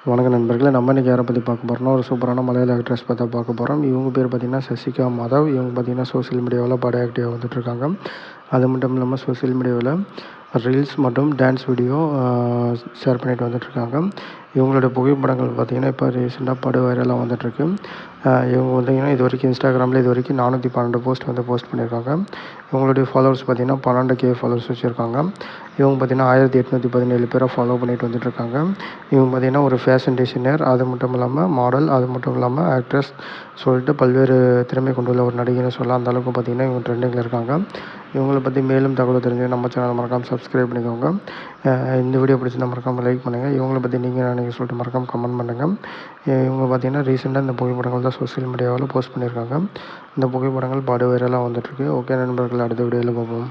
வணக்கம் நண்பர்களே. நம்ம இன்றைக்கி யாரை பற்றி பார்க்க போகிறோம்னா, ஒரு சூப்பரான மலையாள ஆக்ட்ரஸ் பற்றி பார்க்க போகிறோம். இவங்க பேர் பார்த்திங்கன்னா சசிகா மாதவ். இவங்க பார்த்திங்கன்னா சோஷியல் மீடியாவில் படம் ஆக்டிவாக வந்துட்டுருக்காங்க. அது மட்டும் இல்லாமல் சோஷியல் மீடியாவில் ரீல்ஸ் மற்றும் டான்ஸ் வீடியோ ஷேர் பண்ணிட்டு வந்துட்டுருக்காங்க. இவங்களுடைய புகைப்படங்கள் பார்த்திங்கன்னா இப்போ ரீசெண்டாக படு வைரலாக வந்துட்டுருக்கு. இவங்க பார்த்திங்கன்னா இது வரைக்கும் இன்ஸ்டாகிராமில் இது வரைக்கும் 412 போஸ்ட் போஸ்ட் பண்ணியிருக்காங்க. இவங்களுடைய ஃபாலோவர்ஸ் பார்த்திங்கன்னா 12K ஃபாலோவர்ஸ் வச்சுருக்காங்க. இவங்க பார்த்திங்கன்னா 1817 பேரை ஃபாலோ பண்ணிட்டு வந்துட்டுருக்காங்க. இவங்க பார்த்திங்கன்னா ஒரு ஃபேஷன் டிசைனர், அது மட்டும் இல்லாமல் மாடல், அது மட்டும் இல்லாமல் ஆக்ட்ரஸ் சொல்லிட்டு பல்வேறு திறமை கொண்டுள்ள ஒரு நடிகைன்னு சொல்லலாம். அந்தளவுக்கு பார்த்திங்கன்னா இவங்க ட்ரெண்டிங்கில் இருக்காங்க. இவங்கள பற்றி மேலும் தகவல் தெரிஞ்சு நம்ம சேனலை மறக்காமல் சப்ஸ்கிரைப் பண்ணிக்கோங்க. இந்த வீடியோ பிடிச்சிருந்தா மறக்காமல் லைக் பண்ணுங்கள். இவங்கள பற்றி நீங்கள் சொல்லிட்டு மறக்காமல் கமெண்ட் பண்ணுங்கள். இவங்க பார்த்திங்கன்னா ரீசெண்டாக இந்த புகைப்படங்கள் தான் சோஷியல் மீடியாவில் போஸ்ட் பண்ணியிருக்காங்க. இந்த புகைப்படங்கள் படு வைரலாக வந்துட்டுருக்கு. ஓகே நண்பர்கள், அடுத்த வீடியோவில் பார்ப்போம்.